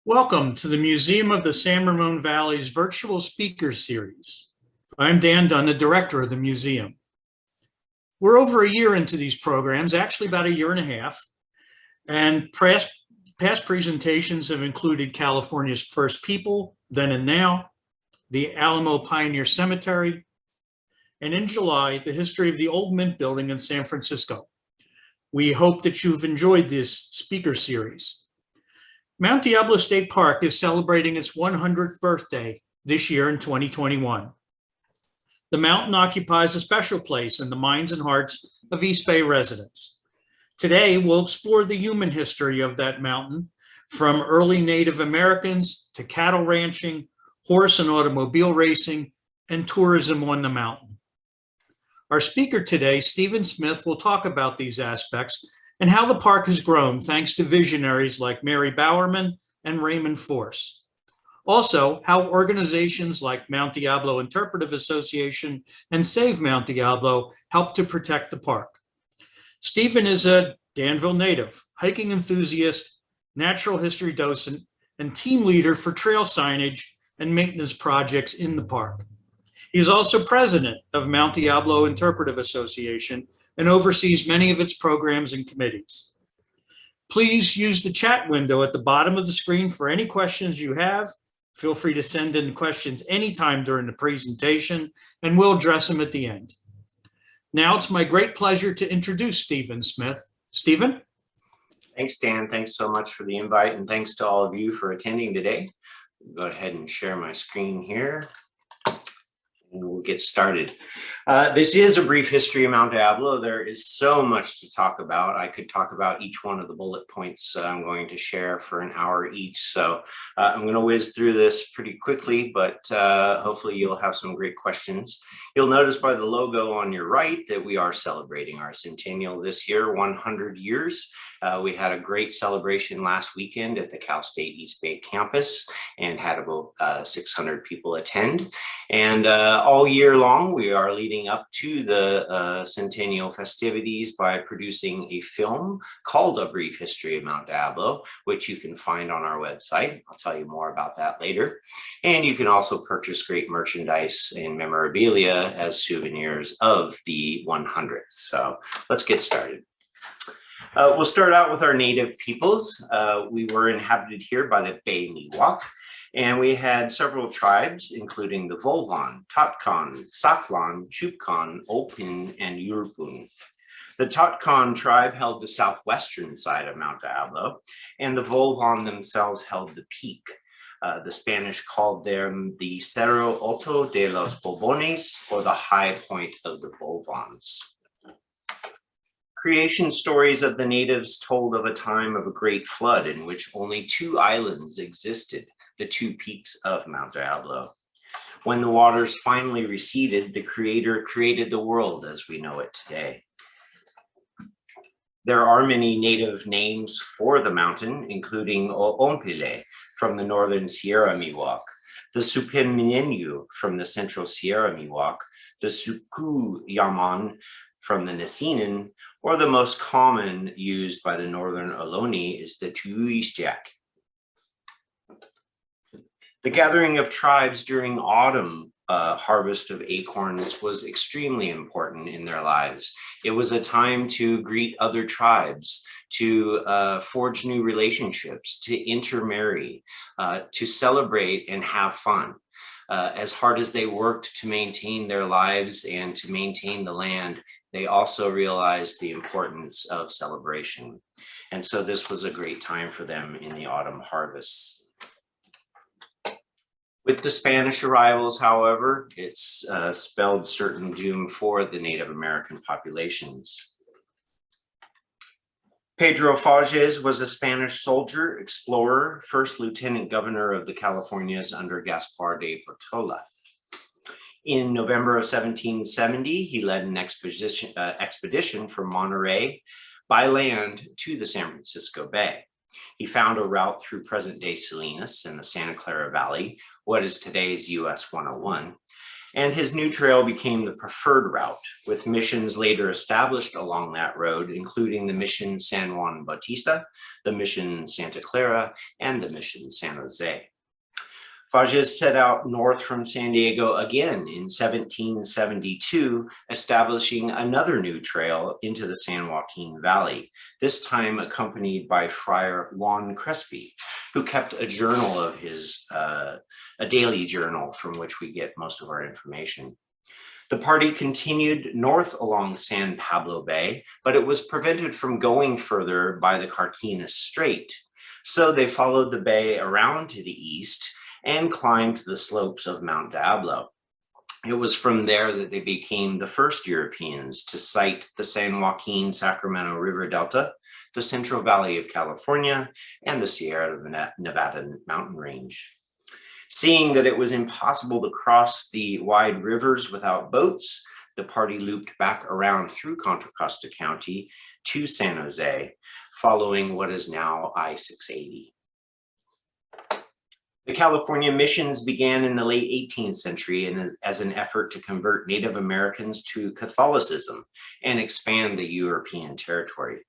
Welcome to the Museum of the San Ramon Valley's virtual speaker series. I'm Dan Dunn, the director of the museum. We're over a year into these programs, actually about a year and a half, and past presentations have included California's First People, Then and Now, the Alamo Pioneer Cemetery, and in July, the history of the Old Mint Building in San Francisco. We hope that you've enjoyed this speaker series. Mount Diablo State Park is celebrating its 100th birthday this year in 2021. The mountain occupies a special place in the minds and hearts of East Bay residents. Today, we'll explore the human history of that mountain, from early Native Americans to cattle ranching, horse and automobile racing, and tourism on the mountain. Our speaker today, Stephen Smith, will talk about these aspects and how the park has grown thanks to visionaries like Mary Bowerman and Raymond Force. Also, how organizations like Mount Diablo Interpretive Association and Save Mount Diablo help to protect the park. Stephen is a Danville native, hiking enthusiast, natural history docent, and team leader for trail signage and maintenance projects in the park. He is also president of Mount Diablo Interpretive Association and oversees many of its programs and committees. Please use the chat window at the bottom of the screen for any questions you have. Feel free to send in questions anytime during the presentation, and we'll address them at the end. Now it's my great pleasure to introduce Stephen Smith. Stephen? Thanks, Dan. Thanks so much for the invite, and thanks to all of you for attending today. Go ahead and share my screen here. We'll get started. This is a brief history of Mount Diablo. There is so much to talk about. I could talk about each one of the bullet points I'm going to share for an hour each. So I'm going to whiz through this pretty quickly, but hopefully you'll have some great questions. You'll notice by the logo on your right that we are celebrating our centennial this year, 100 years. We had a great celebration last weekend at the Cal State East Bay campus and had about 600 people attend. And all year long, we are leading up to the centennial festivities by producing a film called A Brief History of Mount Diablo, which you can find on our website. I'll tell you more about that later. And you can also purchase great merchandise and memorabilia as souvenirs of the 100th. So let's get started. We'll start out with our native peoples. We were inhabited here by the Bay Miwok, and we had several tribes, including the Volvan, Totkan, Saklan, Chupkan, Opin, and Yurpun. The Totkan tribe held the southwestern side of Mount Diablo, and the Volvan themselves held the peak. The Spanish called them the Cerro Alto de los Bobones, or the high point of the Volvans. Creation stories of the natives told of a time of a great flood in which only two islands existed, the two peaks of Mount Diablo. When the waters finally receded, the Creator created the world as we know it today. There are many native names for the mountain, including Oompile from the northern Sierra Miwok, the Supimnenyu from the central Sierra Miwok, the Suku Yaman from the Nasinan, or the most common used by the northern Ohlone is the Tuishtiak. The gathering of tribes during autumn harvest of acorns was extremely important in their lives. It was a time to greet other tribes, to forge new relationships, to intermarry, to celebrate and have fun. As hard as they worked to maintain their lives and to maintain the land, they also realized the importance of celebration. And so this was a great time for them in the autumn harvests. With the Spanish arrivals, however, it's spelled certain doom for the Native American populations. Pedro Fages was a Spanish soldier, explorer, first lieutenant governor of the Californias under Gaspar de Portola. In November of 1770, he led an expedition from Monterey by land to the San Francisco Bay. He found a route through present-day Salinas and the Santa Clara Valley, what is today's US 101, and his new trail became the preferred route, with missions later established along that road, including the Mission San Juan Bautista, the Mission Santa Clara, and the Mission San Jose. Fages set out north from San Diego again in 1772, establishing another new trail into the San Joaquin Valley, this time accompanied by Friar Juan Crespi, who kept a journal of his, a daily journal from which we get most of our information. The party continued north along San Pablo Bay, but it was prevented from going further by the Carquinez Strait. So they followed the bay around to the east and climbed the slopes of Mount Diablo. It was from there that they became the first Europeans to sight the San Joaquin Sacramento River Delta, the Central Valley of California, and the Sierra Nevada mountain range. Seeing that it was impossible to cross the wide rivers without boats, the party looped back around through Contra Costa County to San Jose, following what is now I-680. The California missions began in the late 18th century and as an effort to convert Native Americans to Catholicism and expand the European territory.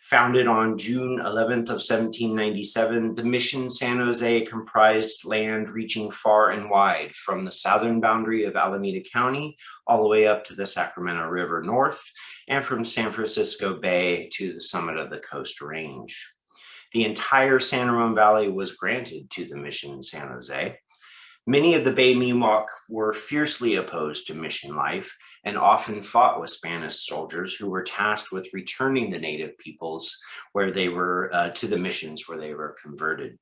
Founded on June 11th of 1797, the Mission San Jose comprised land reaching far and wide from the southern boundary of Alameda County all the way up to the Sacramento River north and from San Francisco Bay to the summit of the Coast Range. The entire San Ramon Valley was granted to the Mission San Jose. Many of the Bay Miwok were fiercely opposed to mission life and often fought with Spanish soldiers who were tasked with returning the native peoples where they were to the missions where they were converted.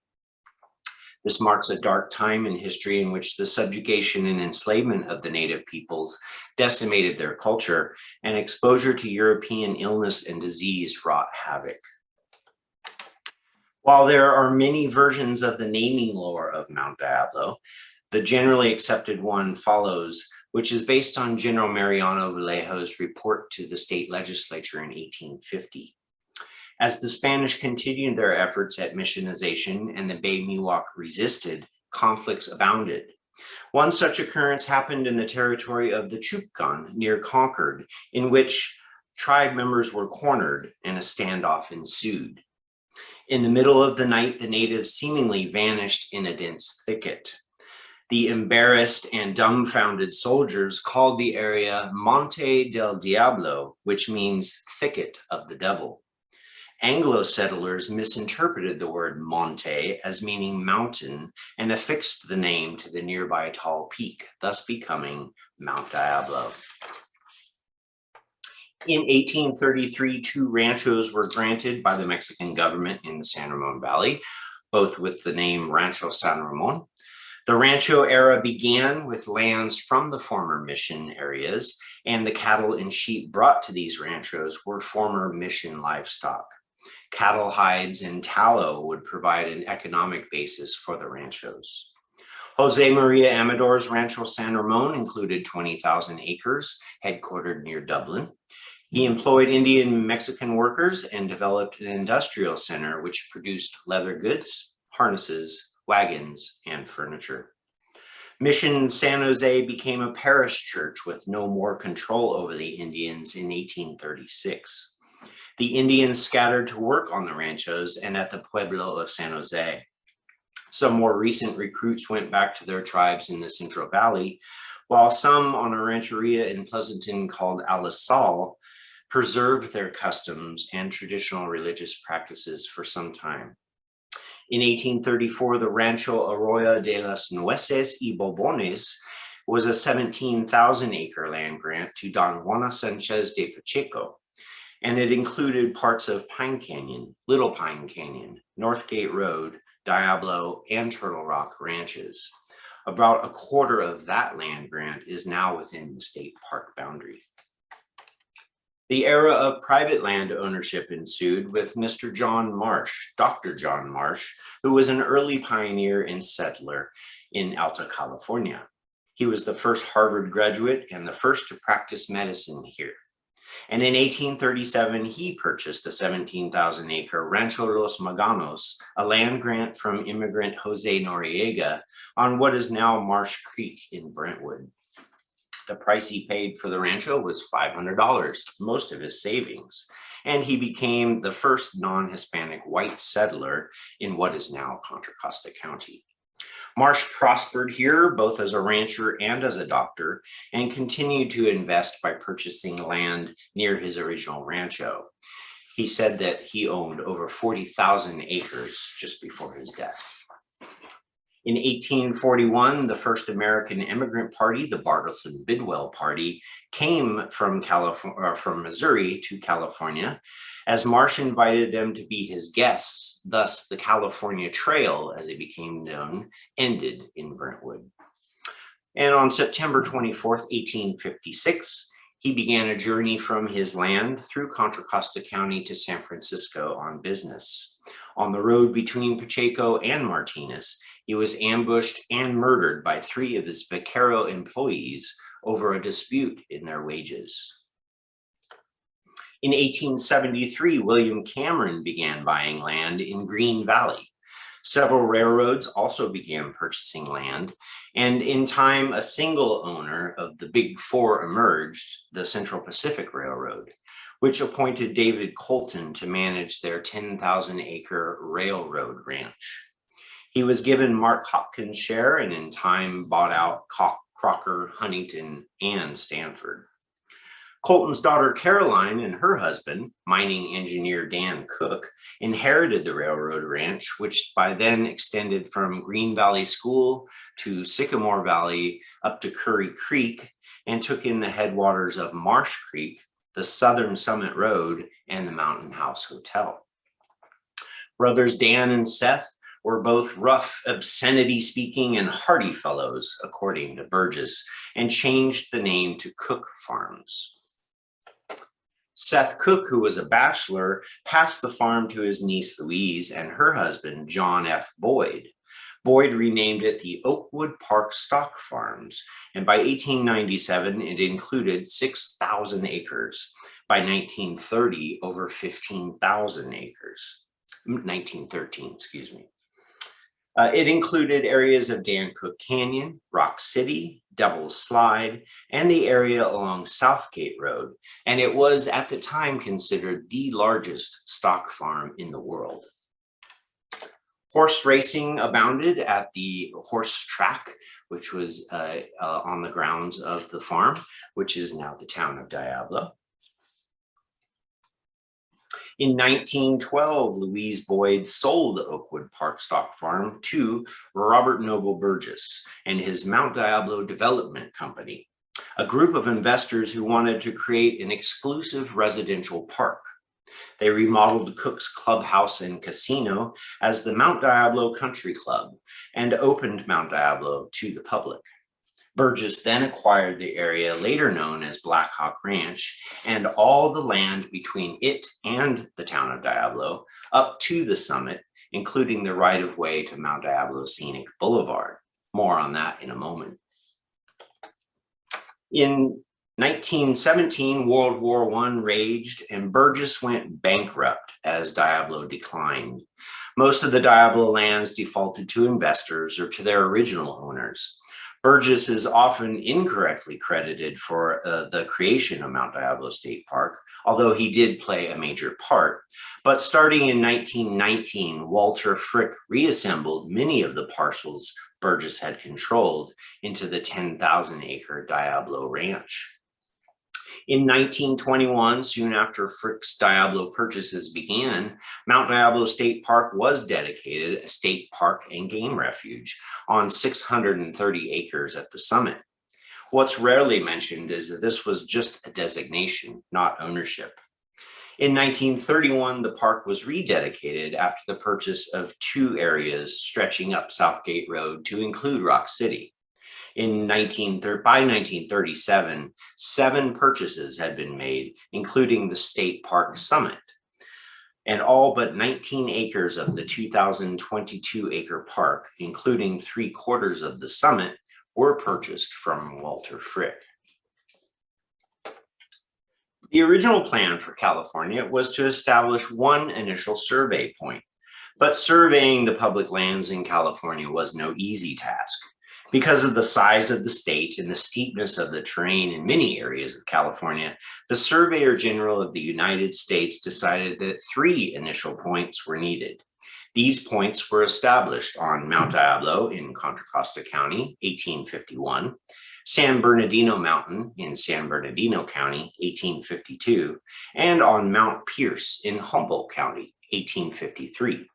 This marks a dark time in history in which the subjugation and enslavement of the native peoples decimated their culture, and exposure to European illness and disease wrought havoc. While there are many versions of the naming lore of Mount Diablo, the generally accepted one follows, which is based on General Mariano Vallejo's report to the state legislature in 1850. As the Spanish continued their efforts at missionization and the Bay Miwok resisted, conflicts abounded. One such occurrence happened in the territory of the Chupcan near Concord, in which tribe members were cornered and a standoff ensued. In the middle of the night, the natives seemingly vanished in a dense thicket. The embarrassed and dumbfounded soldiers called the area Monte del Diablo, which means thicket of the devil. Anglo settlers misinterpreted the word monte as meaning mountain and affixed the name to the nearby tall peak, thus becoming Mount Diablo. In 1833, 2 ranchos were granted by the Mexican government in the San Ramon Valley, both with the name Rancho San Ramon. The rancho era began with lands from the former mission areas, and the cattle and sheep brought to these ranchos were former mission livestock. Cattle hides and tallow would provide an economic basis for the ranchos. Jose Maria Amador's Rancho San Ramon included 20,000 acres, headquartered near Dublin. He employed Indian Mexican workers and developed an industrial center which produced leather goods, harnesses, wagons, and furniture. Mission San Jose became a parish church with no more control over the Indians in 1836. The Indians scattered to work on the ranchos and at the Pueblo of San Jose. Some more recent recruits went back to their tribes in the Central Valley, while some on a rancheria in Pleasanton called Alisal preserved their customs and traditional religious practices for some time. In 1834, the Rancho Arroyo de las Nueces y Bobones was a 17,000-acre land grant to Don Juana Sanchez de Pacheco, and it included parts of Pine Canyon, Little Pine Canyon, Northgate Road, Diablo, and Turtle Rock ranches. About a quarter of that land grant is now within the state park boundary. The era of private land ownership ensued with Mr. John Marsh, Dr. John Marsh, who was an early pioneer and settler in Alta California. He was the first Harvard graduate and the first to practice medicine here. And in 1837, he purchased a 17,000-acre Rancho Los Maganos, a land grant from immigrant Jose Noriega on what is now Marsh Creek in Brentwood. The price he paid for the rancho was $500, most of his savings, and he became the first non-Hispanic white settler in what is now Contra Costa County. Marsh prospered here both as a rancher and as a doctor, and continued to invest by purchasing land near his original rancho. He said that he owned over 40,000 acres just before his death. In 1841, the first American immigrant party, the Bartleson-Bidwell Party, came from Missouri to California, as Marsh invited them to be his guests. Thus, the California Trail, as it became known, ended in Brentwood. And on September 24th, 1856, he began a journey from his land through Contra Costa County to San Francisco on business. On the road between Pacheco and Martinez, he was ambushed and murdered by 3 of his Vaquero employees over a dispute in their wages. In 1873, William Cameron began buying land in Green Valley. Several railroads also began purchasing land, and in time, a single owner of the Big Four emerged, the Central Pacific Railroad, which appointed David Colton to manage their 10,000-acre railroad ranch. He was given Mark Hopkins' share, and in time bought out Crocker, Huntington, and Stanford. Colton's daughter Caroline and her husband, mining engineer Dan Cook, inherited the railroad ranch, which by then extended from Green Valley School to Sycamore Valley up to Curry Creek, and took in the headwaters of Marsh Creek, the Southern Summit Road, and the Mountain House Hotel. Brothers Dan and Seth were both rough, obscenity-speaking, and hearty fellows, according to Burgess, and changed the name to Cook Farms. Seth Cook, who was a bachelor, passed the farm to his niece Louise and her husband, John F. Boyd. Boyd renamed it the Oakwood Park Stock Farms, and by 1897, it included 6,000 acres. By 1930, over 15,000 acres. 1913, excuse me. It included areas of Dan Cook Canyon, Rock City, Devil's Slide, and the area along Southgate Road, and it was at the time considered the largest stock farm in the world. Horse racing abounded at the horse track, which was on the grounds of the farm, which is now the town of Diablo. In 1912, Louise Boyd sold Oakwood Park Stock Farm to Robert Noble Burgess and his Mount Diablo Development Company, a group of investors who wanted to create an exclusive residential park. They remodeled Cook's Clubhouse and Casino as the Mount Diablo Country Club and opened Mount Diablo to the public. Burgess then acquired the area later known as Black Hawk Ranch and all the land between it and the town of Diablo up to the summit, including the right-of-way to Mount Diablo Scenic Boulevard. More on that in a moment. In 1917, World War I raged and Burgess went bankrupt as Diablo declined. Most of the Diablo lands defaulted to investors or to their original owners. Burgess is often incorrectly credited for the creation of Mount Diablo State Park, although he did play a major part. But starting in 1919, Walter Frick reassembled many of the parcels Burgess had controlled into the 10,000-acre Diablo Ranch. In 1921, soon after Frick's Diablo purchases began, Mount Diablo State Park was dedicated a state park and game refuge on 630 acres at the summit. What's rarely mentioned is that this was just a designation, not ownership. In 1931, the park was rededicated after the purchase of 2 areas stretching up Southgate Road to include Rock City. By 1937, 7 purchases had been made, including the state park summit. And all but 19 acres of the 2,022-acre park, including 3/4 of the summit, were purchased from Walter Frick. The original plan for California was to establish one initial survey point, but surveying the public lands in California was no easy task. Because of the size of the state and the steepness of the terrain in many areas of California, the Surveyor General of the United States decided that 3 initial points were needed. These points were established on Mount Diablo in Contra Costa County, 1851, San Bernardino Mountain in San Bernardino County, 1852, and on Mount Pierce in Humboldt County, 1853.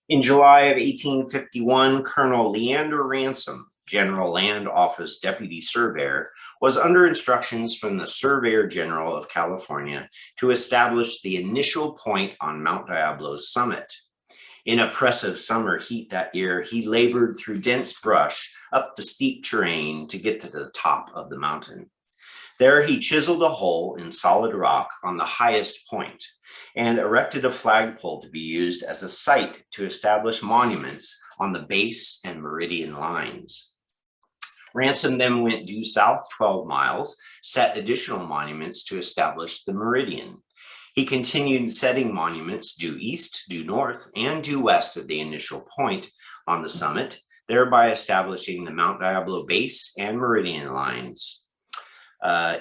In July of 1851, Colonel Leander Ransom, General Land Office Deputy Surveyor, was under instructions from the Surveyor General of California to establish the initial point on Mount Diablo's summit. In oppressive summer heat that year, he labored through dense brush up the steep terrain to get to the top of the mountain. There he chiseled a hole in solid rock on the highest point and erected a flagpole to be used as a site to establish monuments on the base and meridian lines. Ransom then went due south 12 miles, set additional monuments to establish the meridian. He continued setting monuments due east, due north, and due west of the initial point on the summit, thereby establishing the Mount Diablo base and meridian lines.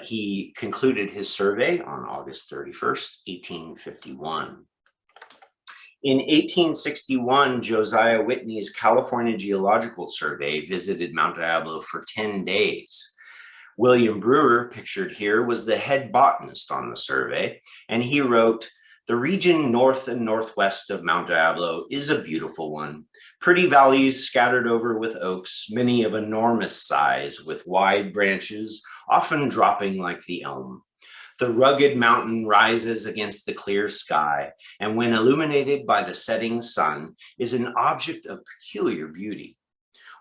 He concluded his survey on August 31st, 1851. In 1861, Josiah Whitney's California Geological Survey visited Mount Diablo for 10 days. William Brewer, pictured here, was the head botanist on the survey, and he wrote, "The region north and northwest of Mount Diablo is a beautiful one. Pretty valleys scattered over with oaks, many of enormous size, with wide branches, often dropping like the elm. The rugged mountain rises against the clear sky, and when illuminated by the setting sun, is an object of peculiar beauty.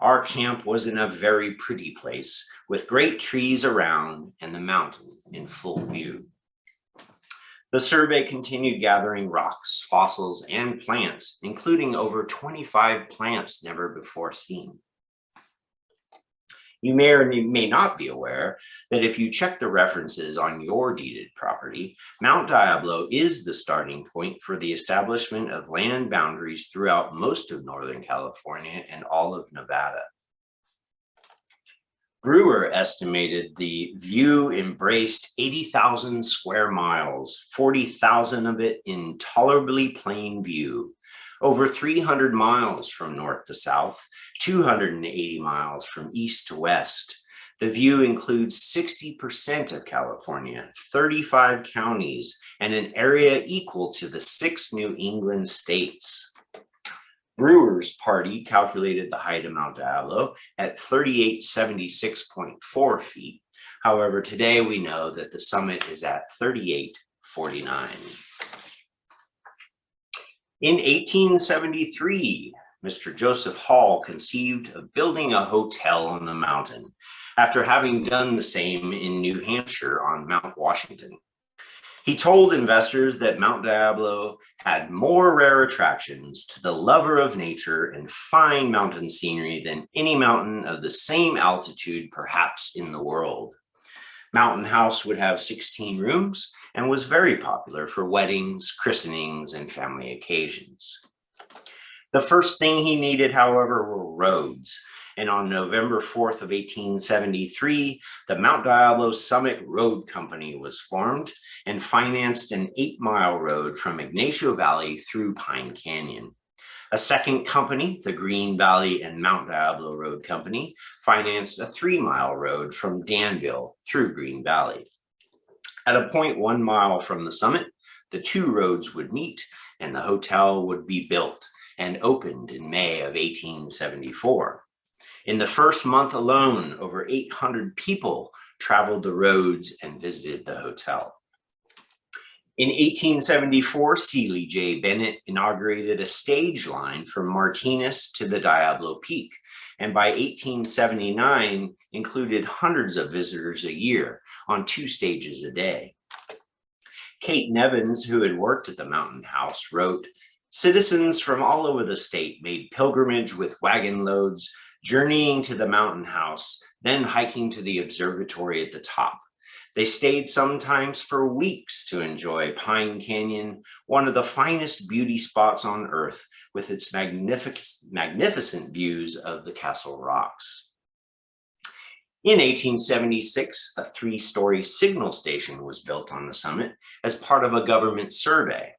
Our camp was in a very pretty place, with great trees around and the mountain in full view." The survey continued gathering rocks, fossils, and plants, including over 25 plants never before seen. You may or may not be aware that if you check the references on your deeded property, Mount Diablo is the starting point for the establishment of land boundaries throughout most of Northern California and all of Nevada. Brewer estimated the view embraced 80,000 square miles, 40,000 of it in tolerably plain view, over 300 miles from north to south, 280 miles from east to west. The view includes 60% of California, 35 counties, and an area equal to the 6 New England states. Brewer's party calculated the height of Mount Diablo at 3876.4 feet. However, today we know that the summit is at 3849. In 1873, Mr. Joseph Hall conceived of building a hotel on the mountain after having done the same in New Hampshire on Mount Washington. He told investors that Mount Diablo had more rare attractions to the lover of nature and fine mountain scenery than any mountain of the same altitude perhaps in the world. Mountain House would have 16 rooms and was very popular for weddings, christenings, and family occasions. The first thing he needed, however, were roads. And on November 4th of 1873, the Mount Diablo Summit Road Company was formed and financed an 8-mile road from Ignacio Valley through Pine Canyon. A second company, the Green Valley and Mount Diablo Road Company, financed a 3-mile road from Danville through Green Valley. At a point 1 mile from the summit, the 2 roads would meet and the hotel would be built and opened in May of 1874. In the first month alone, over 800 people traveled the roads and visited the hotel. In 1874, Seeley J. Bennett inaugurated a stage line from Martinez to the Diablo Peak, and by 1879 included hundreds of visitors a year on 2 stages a day. Kate Nevins, who had worked at the Mountain House, wrote, "Citizens from all over the state made pilgrimage with wagon loads, journeying to the Mountain House, then hiking to the observatory at the top. They stayed sometimes for weeks to enjoy Pine Canyon, one of the finest beauty spots on earth, with its magnificent views of the Castle Rocks. In 1876, a 3-story signal station was built on the summit as part of a government survey.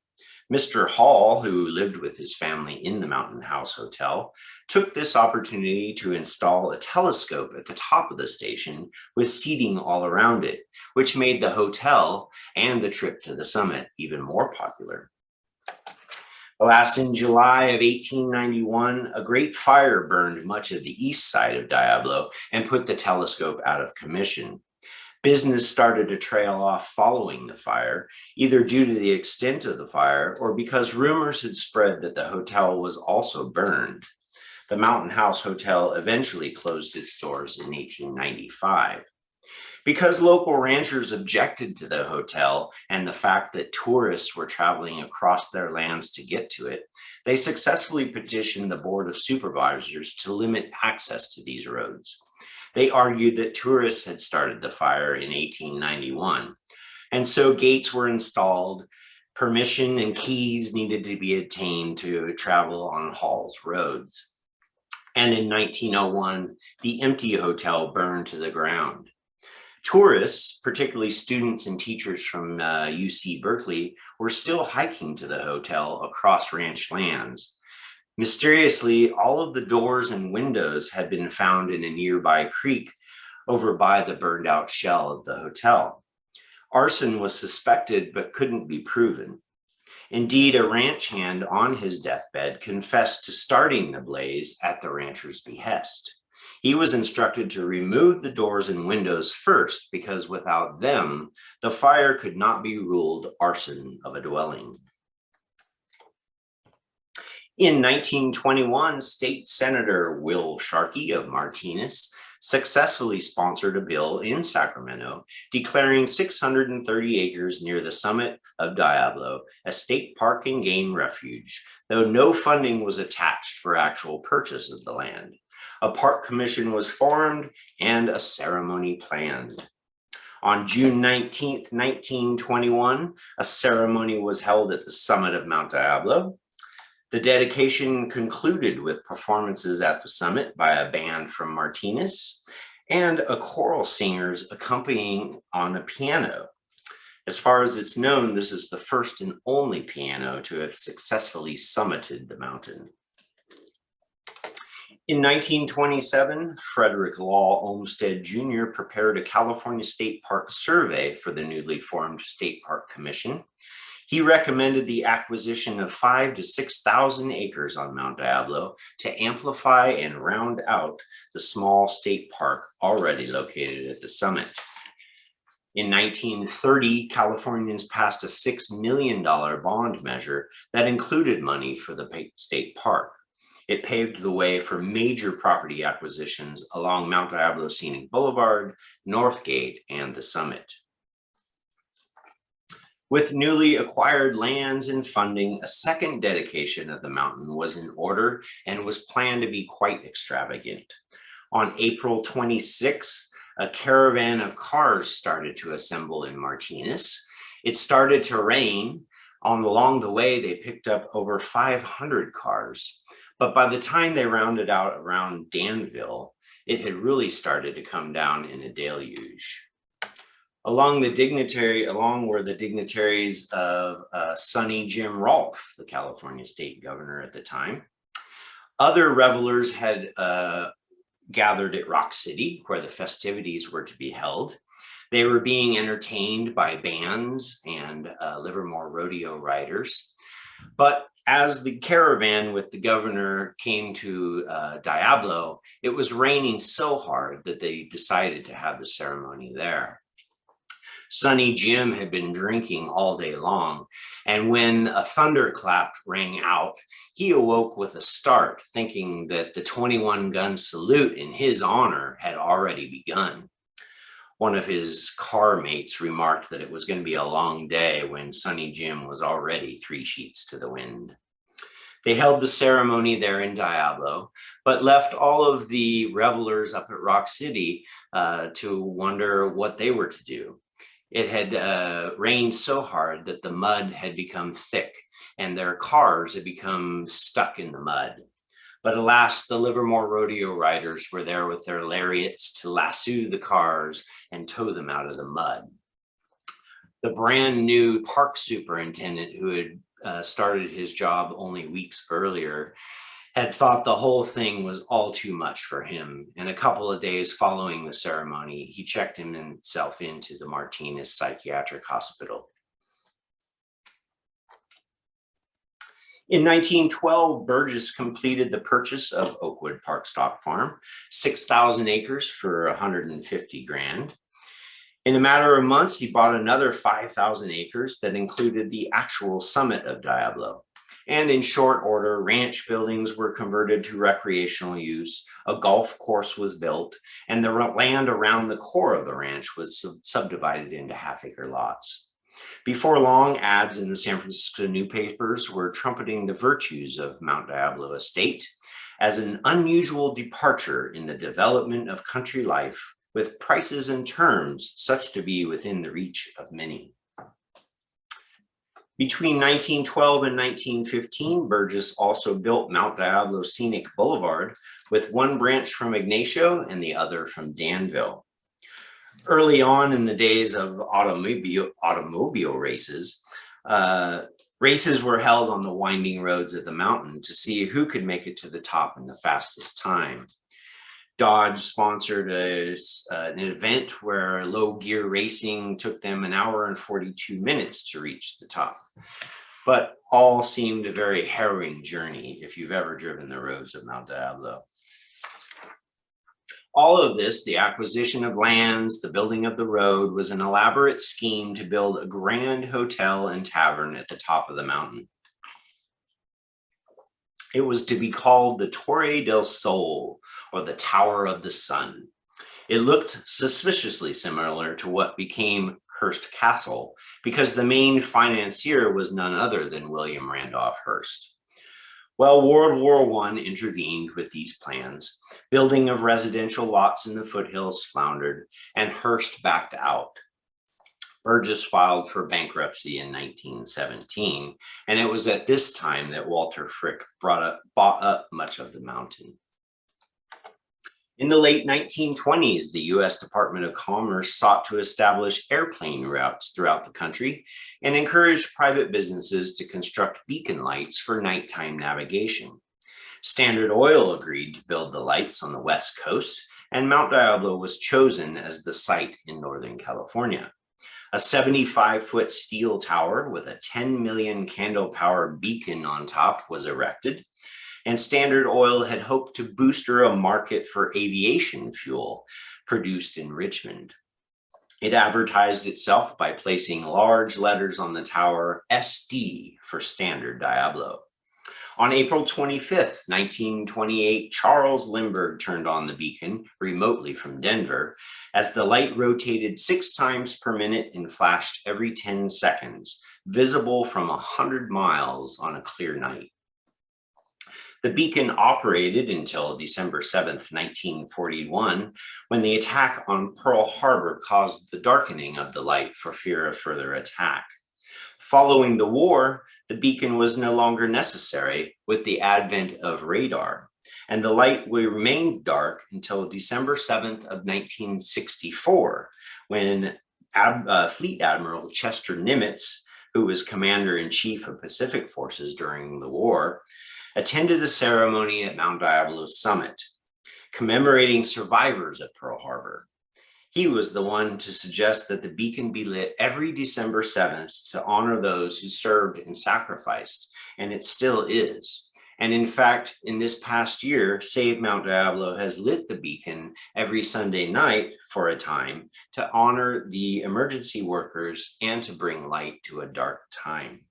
Mr. Hall, who lived with his family in the Mountain House Hotel, took this opportunity to install a telescope at the top of the station with seating all around it, which made the hotel and the trip to the summit even more popular. Alas, in July of 1891, a great fire burned much of the east side of Diablo and put the telescope out of commission. Business started to trail off following the fire, either due to the extent of the fire or because rumors had spread that the hotel was also burned. The Mountain House Hotel eventually closed its doors in 1895. Because local ranchers objected to the hotel and the fact that tourists were traveling across their lands to get to it, they successfully petitioned the Board of Supervisors to limit access to these roads. They argued that tourists had started the fire in 1891, and so gates were installed. Permission and keys needed to be obtained to travel on Hall's roads. And in 1901, the empty hotel burned to the ground. Tourists, particularly students and teachers from UC Berkeley, were still hiking to the hotel across ranch lands. Mysteriously, all of the doors and windows had been found in a nearby creek over by the burned out shell of the hotel. Arson was suspected but couldn't be proven. Indeed, a ranch hand on his deathbed confessed to starting the blaze at the rancher's behest. He was instructed to remove the doors and windows first because without them, the fire could not be ruled arson of a dwelling. In 1921, State Senator Will Sharkey of Martinez successfully sponsored a bill in Sacramento declaring 630 acres near the summit of Diablo a state park and game refuge, though no funding was attached for actual purchase of the land. A park commission was formed and a ceremony planned. On June 19, 1921, a ceremony was held at the summit of Mount Diablo. The dedication concluded with performances at the summit by a band from Martinez and a choral singers accompanying on a piano. As far as it's known, this is the first and only piano to have successfully summited the mountain. In 1927, Frederick Law Olmsted Jr. prepared a California State Park survey for the newly formed State Park Commission. He recommended the acquisition of 5,000 to 6,000 acres on Mount Diablo to amplify and round out the small state park already located at the summit. In 1930, Californians passed a $6 million bond measure that included money for the state park. It paved the way for major property acquisitions along Mount Diablo Scenic Boulevard, Northgate, and the summit. With newly acquired lands and funding, a second dedication of the mountain was in order and was planned to be quite extravagant. On April 26th, a caravan of cars started to assemble in Martinez. It started to rain. Along the way, they picked up over 500 cars. But by the time they rounded out around Danville, it had really started to come down in a deluge. Along were the dignitaries of Sonny Jim Rolfe, the California state governor at the time. Other revelers had gathered at Rock City, where the festivities were to be held. They were being entertained by bands and Livermore rodeo riders. But as the caravan with the governor came to Diablo, it was raining so hard that they decided to have the ceremony there. Sonny Jim had been drinking all day long, and when a thunderclap rang out, he awoke with a start, thinking that the 21-gun salute in his honor had already begun. One of his car mates remarked that it was going to be a long day when Sonny Jim was already 3 sheets to the wind. They held the ceremony there in Diablo, but left all of the revelers up at Rock City to wonder what they were to do. It had rained so hard that the mud had become thick and their cars had become stuck in the mud. But alas, the Livermore rodeo riders were there with their lariats to lasso the cars and tow them out of the mud. The brand new park superintendent, who had started his job only weeks earlier, had thought the whole thing was all too much for him. And a couple of days following the ceremony, he checked himself into the Martinez Psychiatric Hospital. In 1912, Burgess completed the purchase of Oakwood Park Stock Farm, 6,000 acres for $150,000. In a matter of months, he bought another 5,000 acres that included the actual summit of Diablo. And in short order, ranch buildings were converted to recreational use, a golf course was built, and the land around the core of the ranch was subdivided into half-acre lots. Before long, ads in the San Francisco newspapers were trumpeting the virtues of Mount Diablo Estate as an unusual departure in the development of country life, with prices and terms such to be within the reach of many. Between 1912 and 1915, Burgess also built Mount Diablo Scenic Boulevard, with one branch from Ignacio and the other from Danville. Early on in the days of automobile races, races were held on the winding roads of the mountain to see who could make it to the top in the fastest time. Dodge sponsored an event where low gear racing took them 1 hour and 42 minutes to reach the top. But all seemed a very harrowing journey if you've ever driven the roads of Mount Diablo. All of this, the acquisition of lands, the building of the road, was an elaborate scheme to build a grand hotel and tavern at the top of the mountain. It was to be called the Torre del Sol, or the Tower of the Sun. It looked suspiciously similar to what became Hearst Castle, because the main financier was none other than William Randolph Hearst. Well, World War I intervened with these plans. Building of residential lots in the foothills floundered, and Hearst backed out. Burgess filed for bankruptcy in 1917, and it was at this time that Walter Frick bought up much of the mountain. In the late 1920s, the U.S. Department of Commerce sought to establish airplane routes throughout the country and encouraged private businesses to construct beacon lights for nighttime navigation. Standard Oil agreed to build the lights on the West Coast, and Mount Diablo was chosen as the site in Northern California. A 75-foot steel tower with a 10 million candle power beacon on top was erected, and Standard Oil had hoped to booster a market for aviation fuel produced in Richmond. It advertised itself by placing large letters on the tower, SD for Standard Diablo. On April 25th, 1928, Charles Lindbergh turned on the beacon remotely from Denver as the light rotated 6 times per minute and flashed every 10 seconds, visible from 100 miles on a clear night. The beacon operated until December 7th, 1941, when the attack on Pearl Harbor caused the darkening of the light for fear of further attack. Following the war, the beacon was no longer necessary with the advent of radar, and the light remained dark until December 7th of 1964, when Fleet Admiral Chester Nimitz, who was Commander-in-Chief of Pacific Forces during the war, attended a ceremony at Mount Diablo's summit, commemorating survivors at Pearl Harbor. He was the one to suggest that the beacon be lit every December 7th to honor those who served and sacrificed, and it still is. And in fact, in this past year, Save Mount Diablo has lit the beacon every Sunday night for a time to honor the emergency workers and to bring light to a dark time.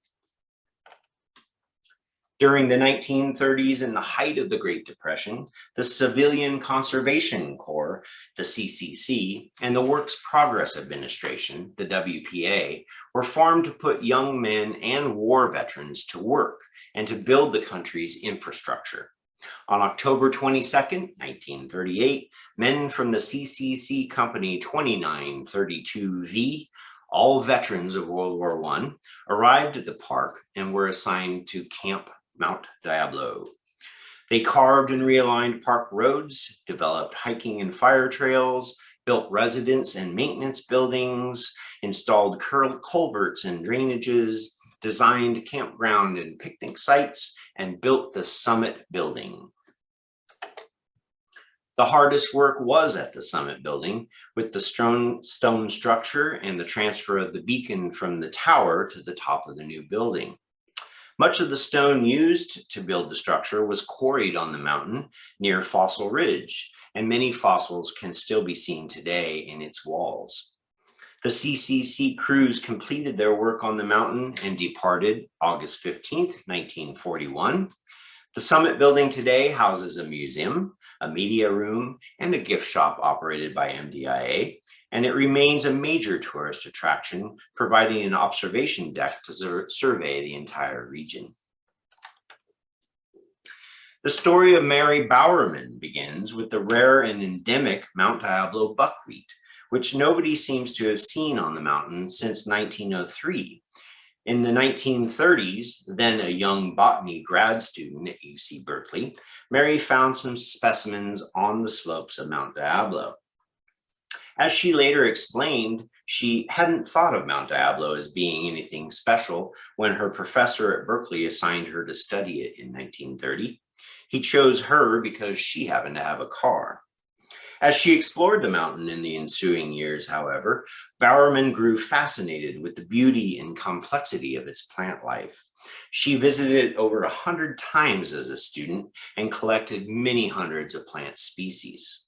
During the 1930s, in the height of the Great Depression, the Civilian Conservation Corps, the CCC, and the Works Progress Administration, the WPA, were formed to put young men and war veterans to work and to build the country's infrastructure. On October 22nd, 1938, men from the CCC Company 2932V, all veterans of World War I, arrived at the park and were assigned to Camp Mount Diablo. They carved and realigned park roads, developed hiking and fire trails, built residence and maintenance buildings, installed culverts and drainages, designed campground and picnic sites, and built the summit building. The hardest work was at the summit building, with the stone structure and the transfer of the beacon from the tower to the top of the new building. Much of the stone used to build the structure was quarried on the mountain near Fossil Ridge, and many fossils can still be seen today in its walls. The CCC crews completed their work on the mountain and departed August 15th, 1941. The summit building today houses a museum, a media room, and a gift shop operated by MDIA, and it remains a major tourist attraction, providing an observation deck to survey the entire region. The story of Mary Bowerman begins with the rare and endemic Mount Diablo buckwheat, which nobody seems to have seen on the mountain since 1903. In the 1930s, then a young botany grad student at UC Berkeley, Mary found some specimens on the slopes of Mount Diablo. As she later explained, she hadn't thought of Mount Diablo as being anything special when her professor at Berkeley assigned her to study it in 1930. He chose her because she happened to have a car. As she explored the mountain in the ensuing years, however, Bowerman grew fascinated with the beauty and complexity of its plant life. She visited it over 100 times as a student and collected many hundreds of plant species.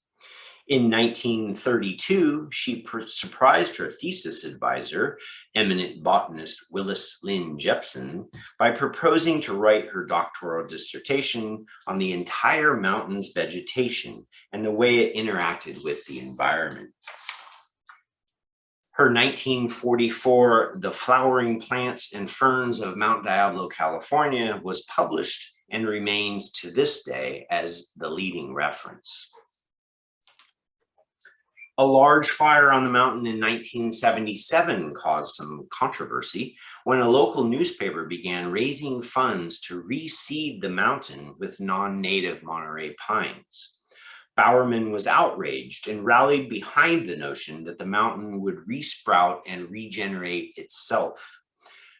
In 1932, she surprised her thesis advisor, eminent botanist Willis Lynn Jepson, by proposing to write her doctoral dissertation on the entire mountain's vegetation and the way it interacted with the environment. Her 1944, The Flowering Plants and Ferns of Mount Diablo, California, was published and remains to this day as the leading reference. A large fire on the mountain in 1977 caused some controversy when a local newspaper began raising funds to reseed the mountain with non-native Monterey pines. Bowerman was outraged and rallied behind the notion that the mountain would resprout and regenerate itself.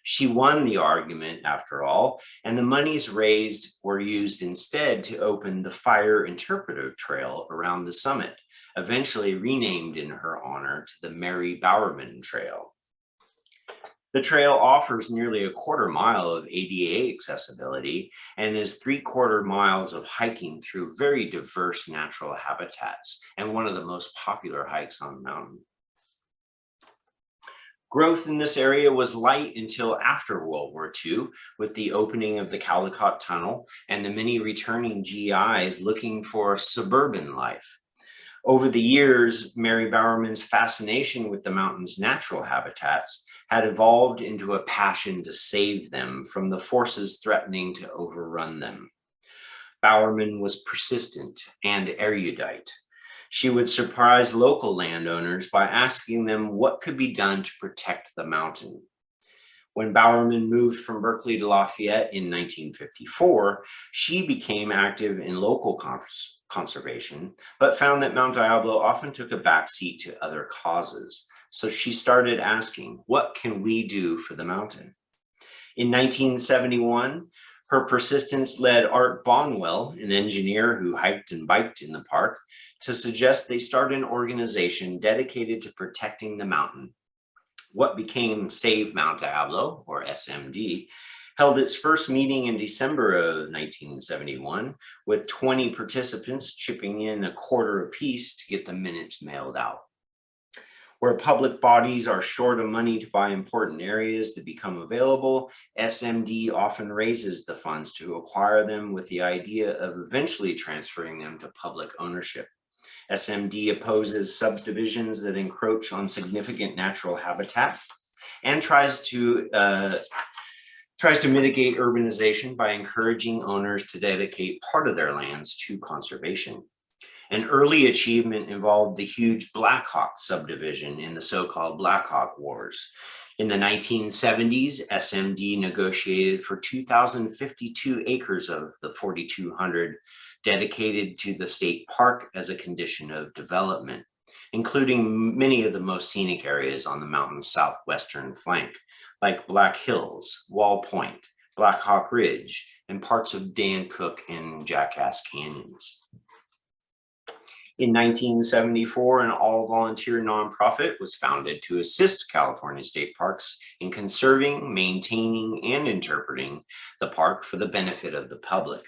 She won the argument, after all, and the monies raised were used instead to open the Fire Interpretive Trail around the summit, eventually renamed in her honor to the Mary Bowerman Trail. The trail offers nearly a quarter mile of ADA accessibility and is 3/4 miles of hiking through very diverse natural habitats and one of the most popular hikes on the mountain. Growth in this area was light until after World War II, with the opening of the Caldecott Tunnel and the many returning GIs looking for suburban life. Over the years, Mary Bowerman's fascination with the mountain's natural habitats had evolved into a passion to save them from the forces threatening to overrun them. Bowerman was persistent and erudite. She would surprise local landowners by asking them what could be done to protect the mountain. When Bowerman moved from Berkeley to Lafayette in 1954, she became active in local conservation, but found that Mount Diablo often took a backseat to other causes. So she started asking, what can we do for the mountain? In 1971, her persistence led Art Bonwell, an engineer who hiked and biked in the park, to suggest they start an organization dedicated to protecting the mountain. What became Save Mount Diablo, or SMD, held its first meeting in December of 1971, with 20 participants chipping in a quarter apiece to get the minutes mailed out. Where public bodies are short of money to buy important areas that become available, SMD often raises the funds to acquire them with the idea of eventually transferring them to public ownership. SMD opposes subdivisions that encroach on significant natural habitat and tries to mitigate urbanization by encouraging owners to dedicate part of their lands to conservation. An early achievement involved the huge Black Hawk subdivision in the so-called Black Hawk Wars. In the 1970s, SMD negotiated for 2,052 acres of the 4,200 dedicated to the state park as a condition of development, including many of the most scenic areas on the mountain's southwestern flank, like Black Hills, Wall Point, Black Hawk Ridge, and parts of Dan Cook and Jackass Canyons. In 1974, an all-volunteer nonprofit was founded to assist California state parks in conserving, maintaining, and interpreting the park for the benefit of the public.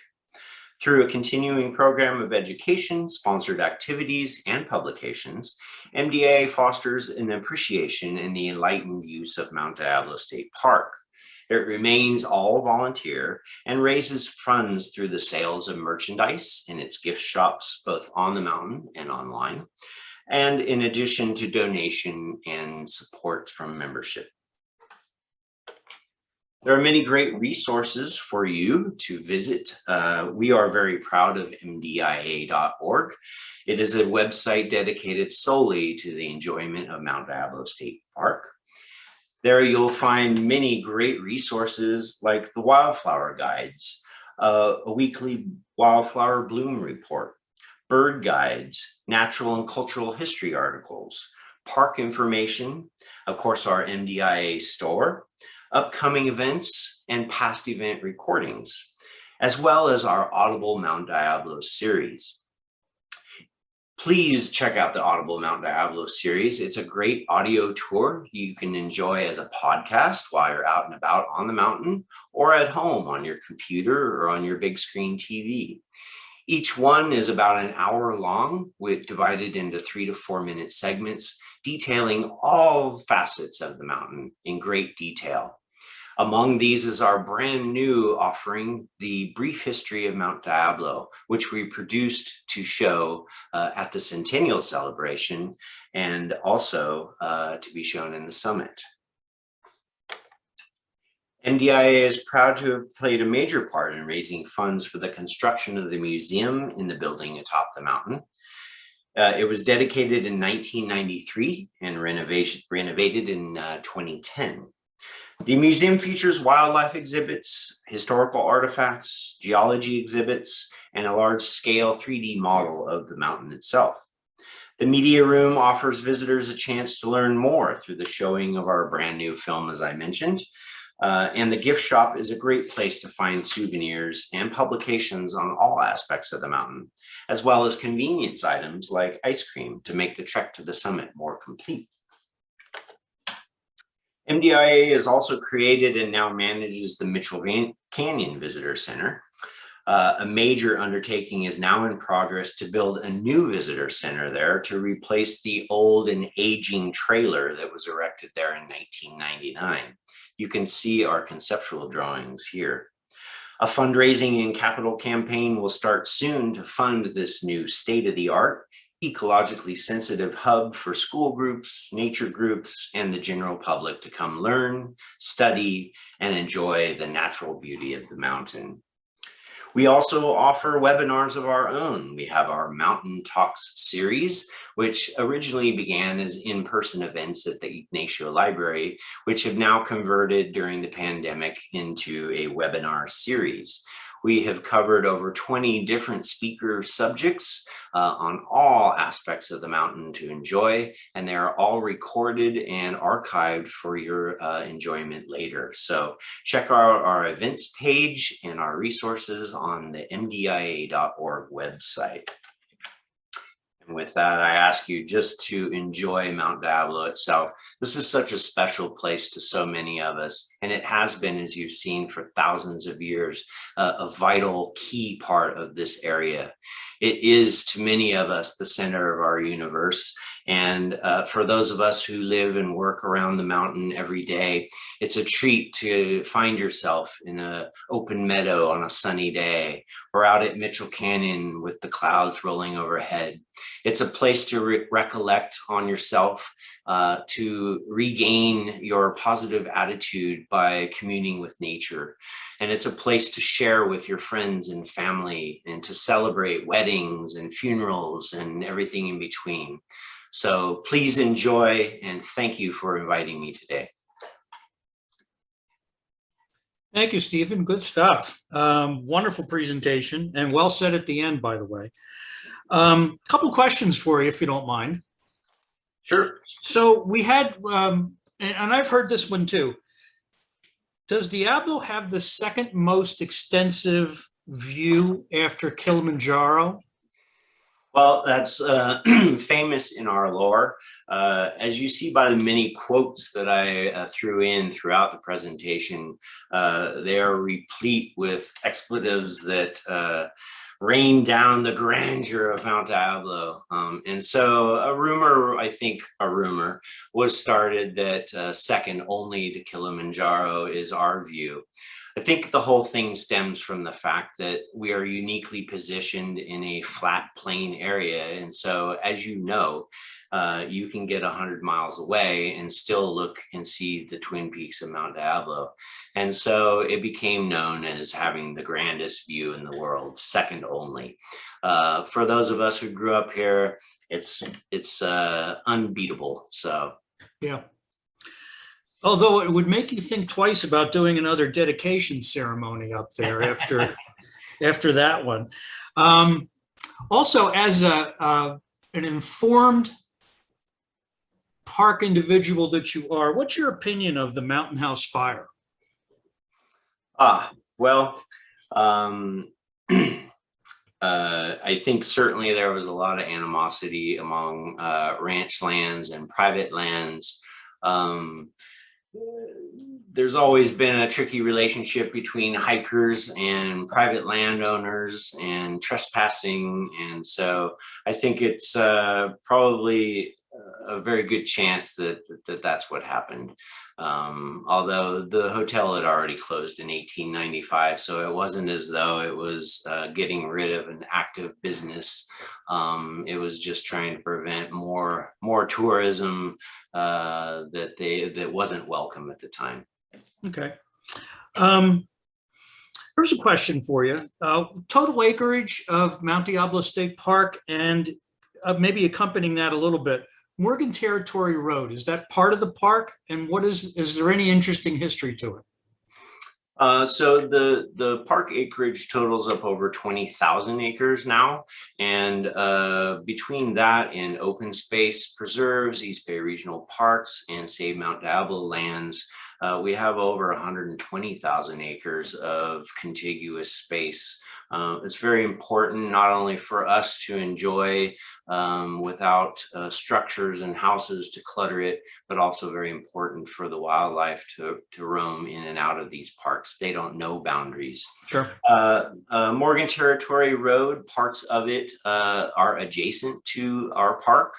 Through a continuing program of education, sponsored activities, and publications, MDIA fosters an appreciation in the enlightened use of Mount Diablo State Park. It remains all volunteer and raises funds through the sales of merchandise in its gift shops, both on the mountain and online, and in addition to donation and support from membership. There are many great resources for you to visit. We are very proud of mdia.org. It is a website dedicated solely to the enjoyment of Mount Diablo State Park. There you'll find many great resources like the wildflower guides, a weekly wildflower bloom report, bird guides, natural and cultural history articles, park information, of course, our MDIA store, upcoming events, and past event recordings, as well as our Audible Mount Diablo series. Please check out the Audible Mount Diablo series. It's a great audio tour you can enjoy as a podcast while you're out and about on the mountain or at home on your computer or on your big screen TV. Each one is about an hour long, divided into 3 to 4 minute segments, detailing all facets of the mountain in great detail. Among these is our brand new offering, The Brief History of Mount Diablo, which we produced to show at the Centennial Celebration and also to be shown in the summit. MDIA is proud to have played a major part in raising funds for the construction of the museum in the building atop the mountain. It was dedicated in 1993 and renovated in 2010. The museum features wildlife exhibits, historical artifacts, geology exhibits, and a large-scale 3D model of the mountain itself. The media room offers visitors a chance to learn more through the showing of our brand new film, as I mentioned. And the gift shop is a great place to find souvenirs and publications on all aspects of the mountain, as well as convenience items like ice cream to make the trek to the summit more complete. MDIA has also created and now manages the Mitchell Canyon Visitor Center. A major undertaking is now in progress to build a new visitor center there to replace the old and aging trailer that was erected there in 1999. You can see our conceptual drawings here. A fundraising and capital campaign will start soon to fund this new state-of-the-art, ecologically sensitive hub for school groups, nature groups, and the general public to come learn, study, and enjoy the natural beauty of the mountain. We also offer webinars of our own. We have our Mountain Talks series, which originally began as in-person events at the Ignacio Library, which have now converted during the pandemic into a webinar series. We have covered over 20 different speaker subjects on all aspects of the mountain to enjoy, and they are all recorded and archived for your enjoyment later. So check out our events page and our resources on the mdia.org website. And with that, I ask you just to enjoy Mount Diablo itself. This is such a special place to so many of us, and it has been, as you've seen, for thousands of years, a vital key part of this area. It is, to many of us, the center of our universe, And for those of us who live and work around the mountain every day, it's a treat to find yourself in an open meadow on a sunny day, or out at Mitchell Canyon with the clouds rolling overhead. It's a place to recollect on yourself, to regain your positive attitude by communing with nature. And it's a place to share with your friends and family, and to celebrate weddings and funerals and everything in between. So please enjoy, and thank you for inviting me today. Thank you, Stephen. Good stuff. Wonderful presentation, and well said at the end, by the way. Couple questions for you, if you don't mind. Sure. So we had, and I've heard this one too. Does Diablo have the second most extensive view after Kilimanjaro? Well, that's famous in our lore. As you see by the many quotes that I threw in throughout the presentation, they are replete with expletives that rain down the grandeur of Mount Diablo. And so a rumor was started that second only to Kilimanjaro is our view. I think the whole thing stems from the fact that we are uniquely positioned in a flat plain area. And so, as you know, you can get 100 miles away and still look and see the twin peaks of Mount Diablo. And so it became known as having the grandest view in the world, second only. For those of us who grew up here, it's unbeatable. So, yeah. Although it would make you think twice about doing another dedication ceremony up there after that one. Also, as an informed park individual that you are, what's your opinion of the Mountain House fire? Well, I think certainly there was a lot of animosity among ranch lands and private lands. There's always been a tricky relationship between hikers and private landowners and trespassing. And so I think it's probably a very good chance that that's what happened. Although the hotel had already closed in 1895, so it wasn't as though it was getting rid of an active business. It was just trying to prevent more tourism that wasn't welcome at the time. Okay. Here's a question for you. Total acreage of Mount Diablo State Park, and maybe accompanying that a little bit, Morgan Territory Road, is that part of the park? And what is there any interesting history to it? So the park acreage totals up over 20,000 acres now. And between that and open space preserves, East Bay Regional Parks, and Save Mount Diablo lands, we have over 120,000 acres of contiguous space. It's very important not only for us to enjoy without structures and houses to clutter it, but also very important for the wildlife to roam in and out of these parks. They don't know boundaries. Sure. Morgan Territory Road, parts of it are adjacent to our park.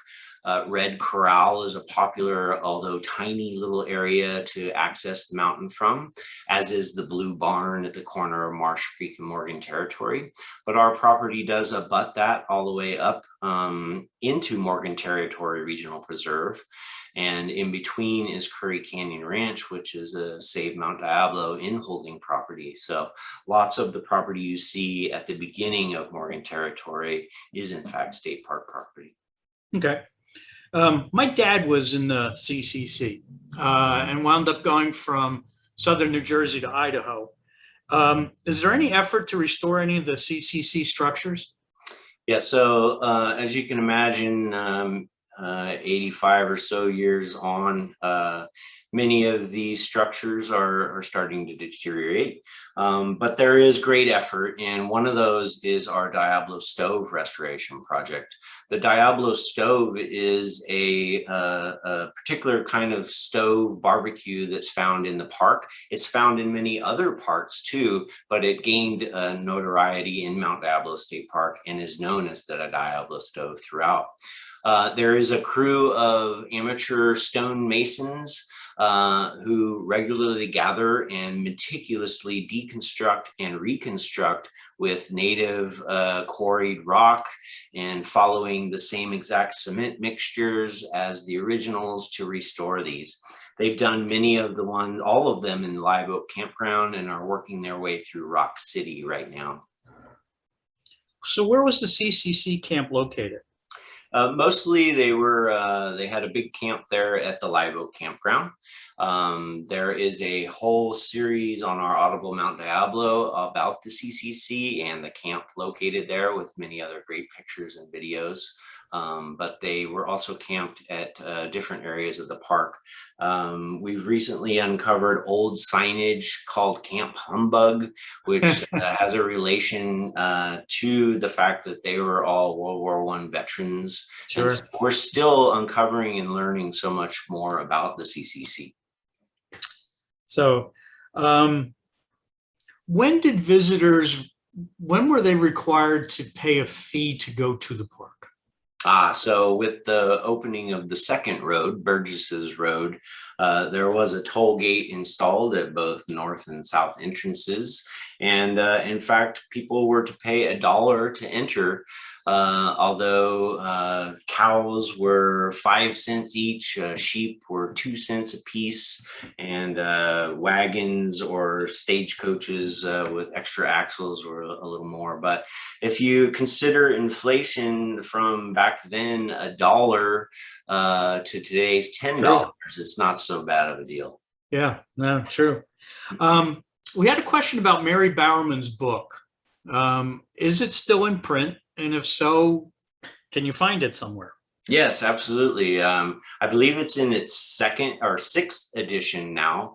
Red Corral is a popular, although tiny little area to access the mountain from, as is the Blue Barn at the corner of Marsh Creek and Morgan Territory. But our property does abut that all the way up into Morgan Territory Regional Preserve. And in between is Curry Canyon Ranch, which is a Save Mount Diablo in-holding property. So lots of the property you see at the beginning of Morgan Territory is in fact state park property. Okay. My dad was in the CCC and wound up going from southern New Jersey to Idaho. Is there any effort to restore any of the CCC structures? Yeah, so as you can imagine, 85 or so years on, many of these structures are starting to deteriorate, but there is great effort, and one of those is our Diablo Stove restoration project. The Diablo Stove is a particular kind of stove barbecue that's found in the park. It's found in many other parks too, but it gained notoriety in Mount Diablo State Park and is known as the Diablo Stove throughout. There is a crew of amateur stone masons who regularly gather and meticulously deconstruct and reconstruct with native quarried rock and following the same exact cement mixtures as the originals to restore these. They've done many of all of them in the Live Oak Campground and are working their way through Rock City right now. So where was the CCC camp located? Mostly they had a big camp there at the Live Oak Campground. There is a whole series on our Audible Mount Diablo about the CCC and the camp located there with many other great pictures and videos. But they were also camped at different areas of the park. We've recently uncovered old signage called Camp Humbug, which has a relation to the fact that they were all World War I veterans. Sure. And so we're still uncovering and learning so much more about the CCC. So when were they required to pay a fee to go to the park? So with the opening of the second road, Burgess's Road, there was a toll gate installed at both north and south entrances. And in fact, people were to pay $1 to enter, although cows were 5 cents each, sheep were 2 cents a piece, and wagons or stagecoaches with extra axles were a little more. But if you consider inflation from back then, $1 to today's $10, it's not so bad of a deal. Yeah, no, true. We had a question about Mary Bowerman's book. Is it still in print? And if so, can you find it somewhere? Yes, absolutely. I believe it's in its second or sixth edition now.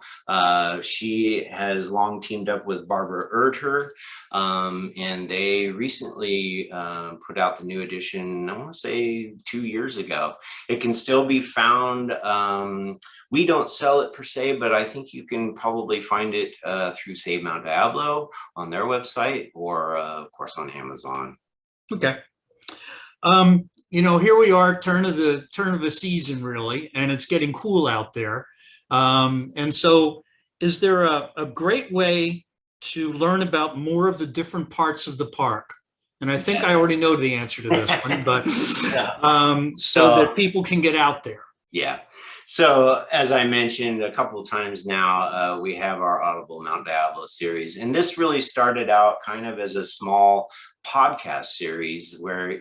She has long teamed up with Barbara Erdher, and they recently put out the new edition, I want to say 2 years ago. It can still be found. We don't sell it per se, but I think you can probably find it through Save Mount Diablo on their website or, of course, on Amazon. Okay. Here we are, turn of the season, really, and it's getting cool out there. And so is there a great way to learn about more of the different parts of the park? And I think I already know the answer to this one, but so that people can get out there. Yeah. So as I mentioned a couple of times now, we have our Audible Mount Diablo series, and this really started out kind of as a small podcast series where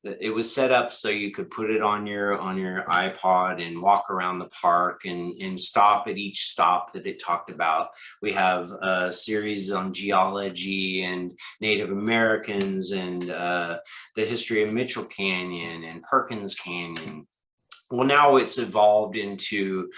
it was set up so you could put it on your iPod and walk around the park and stop at each stop that it talked about. We have a series on geology and Native Americans and the history of Mitchell Canyon and Perkins Canyon. Well, now it's evolved into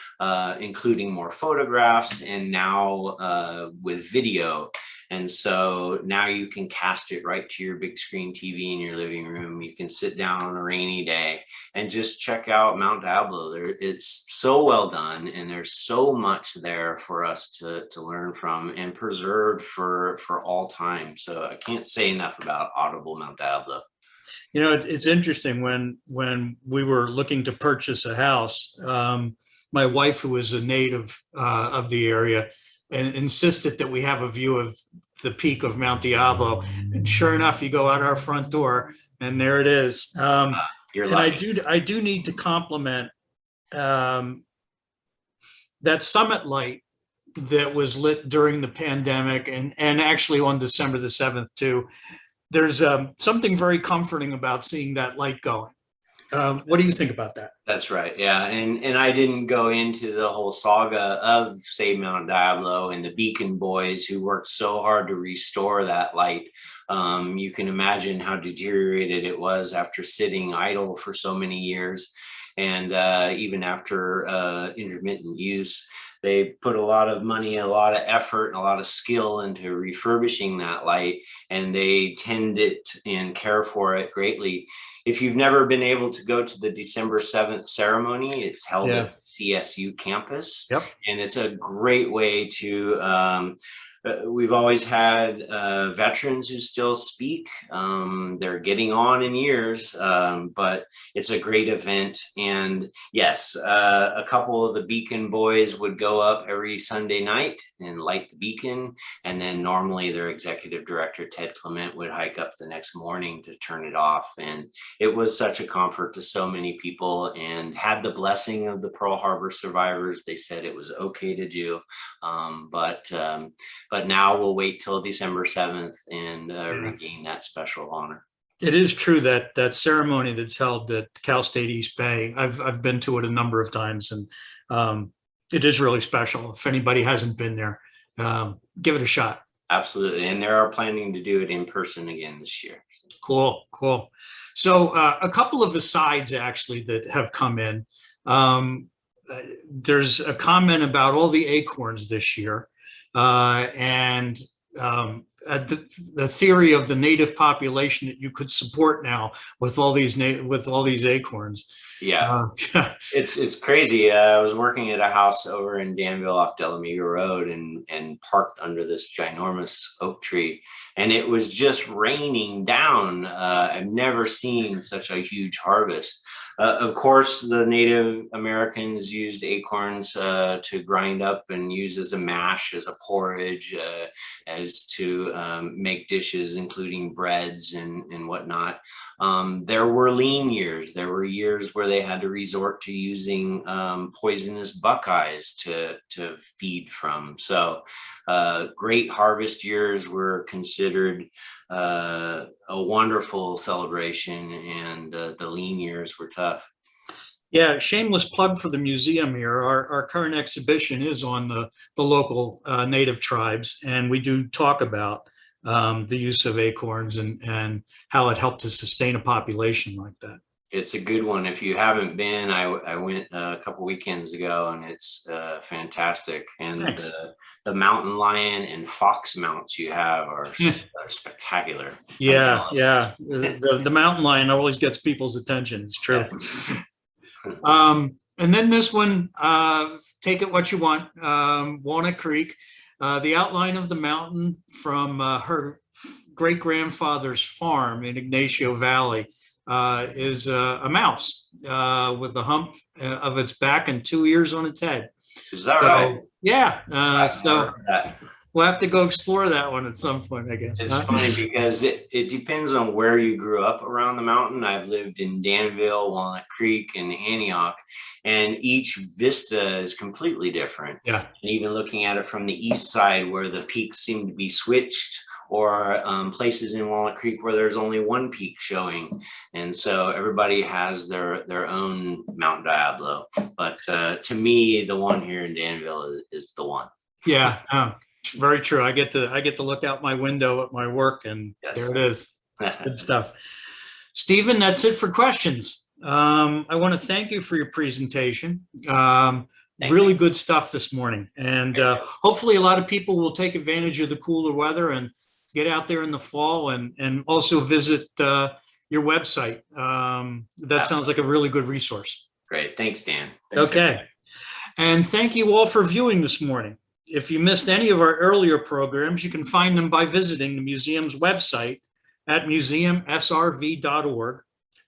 including more photographs and now with video. And so now you can cast it right to your big screen TV in your living room. You can sit down on a rainy day and just check out Mount Diablo. It's so well done, and there's so much there for us to learn from and preserved for all time. So I can't say enough about Audible Mount Diablo. It's interesting when we were looking to purchase a house, my wife, who is a native of the area, and insisted that we have a view of the peak of Mount Diablo. And sure enough, you go out our front door and there it is. You're and lucky. I do need to compliment that summit light that was lit during the pandemic and actually on December the 7th too. There's something very comforting about seeing that light going. What do you think about that? That's right. Yeah. And I didn't go into the whole saga of Save Mount Diablo and the Beacon Boys who worked so hard to restore that light. You can imagine how deteriorated it was after sitting idle for so many years. And even after intermittent use, they put a lot of money, a lot of effort, and a lot of skill into refurbishing that light, and they tend it and care for it greatly. If you've never been able to go to the December 7th ceremony, it's held at CSU campus. Yep. And it's a great way to we've always had veterans who still speak. They're getting on in years, but it's a great event. And yes, a couple of the Beacon boys would go up every Sunday night and light the beacon. And then normally their executive director, Ted Clement, would hike up the next morning to turn it off. And it was such a comfort to so many people, and had the blessing of the Pearl Harbor survivors. They said it was okay to do. But now we'll wait till December 7th and regain that special honor. It is true that that ceremony that's held at Cal State East Bay, I've been to it a number of times, and it is really special. If anybody hasn't been there, give it a shot. Absolutely. And they are planning to do it in person again this year. Cool, cool. So a couple of asides actually that have come in. There's a comment about all the acorns this year. And the theory of the native population that you could support now with all these acorns. Yeah, it's crazy. I was working at a house over in Danville off Delamega Road, and parked under this ginormous oak tree, and it was just raining down. I've never seen such a huge harvest. Of course, the Native Americans used acorns to grind up and use as a mash, as a porridge, as to make dishes, including breads and whatnot. There were lean years. There were years where they had to resort to using poisonous buckeyes to feed from. So great harvest years were considered a wonderful celebration, and the lean years were tough. Yeah, shameless plug for the museum here. Our current exhibition is on the local native tribes, and we do talk about the use of acorns and how it helped to sustain a population like that. It's a good one. If you haven't been, I went a couple weekends ago, and it's fantastic. And the mountain lion and fox mounts you have are spectacular. Yeah, yeah. The mountain lion always gets people's attention. It's true. And then this one, take it what you want. Walnut Creek, the outline of the mountain from her great grandfather's farm in Ignacio Valley is a mouse with the hump of its back and 2 ears on its head. Is that right? Yeah. So we'll have to go explore that one at some point, I guess. It's funny because it depends on where you grew up around the mountain. I've lived in Danville, Walnut Creek, and Antioch, and each vista is completely different. Yeah. And even looking at it from the east side, where the peaks seem to be switched, or places in Walnut Creek where there's only one peak showing. And so everybody has their own Mount Diablo. But to me, the one here in Danville is the one. Yeah, very true. I get to look out my window at my work, and yes, there it is. That's good stuff. Stephen, that's it for questions. I want to thank you for your presentation. Really good stuff this morning. And hopefully a lot of people will take advantage of the cooler weather and get out there in the fall, and also visit your website. That sounds like a really good resource. Great. Thanks, Dan. Thanks, okay. Everybody. And thank you all for viewing this morning. If you missed any of our earlier programs, you can find them by visiting the museum's website at museumsrv.org.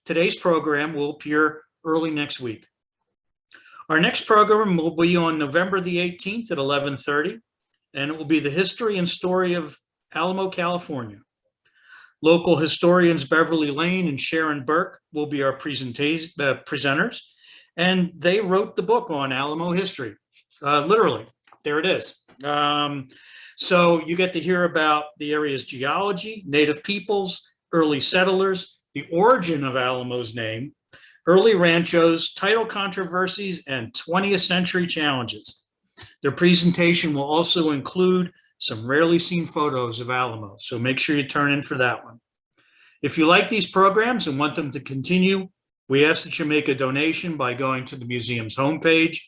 Today's program will appear early next week. Our next program will be on November the 18th at 11:30, and it will be the history and story of Alamo, California. Local historians Beverly Lane and Sharon Burke will be our presenters, and they wrote the book on Alamo history, literally. There it is. So you get to hear about the area's geology, native peoples, early settlers, the origin of Alamo's name, early ranchos, title controversies, and 20th century challenges. Their presentation will also include some rarely seen photos of Alamo, so make sure you turn in for that one. If you like these programs and want them to continue, we ask that you make a donation by going to the museum's homepage,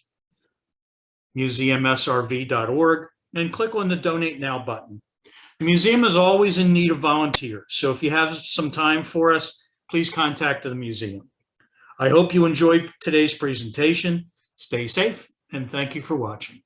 museumsrv.org, and click on the Donate Now button. The museum is always in need of volunteers, so if you have some time for us, please contact the museum. I hope you enjoyed today's presentation. Stay safe, and thank you for watching.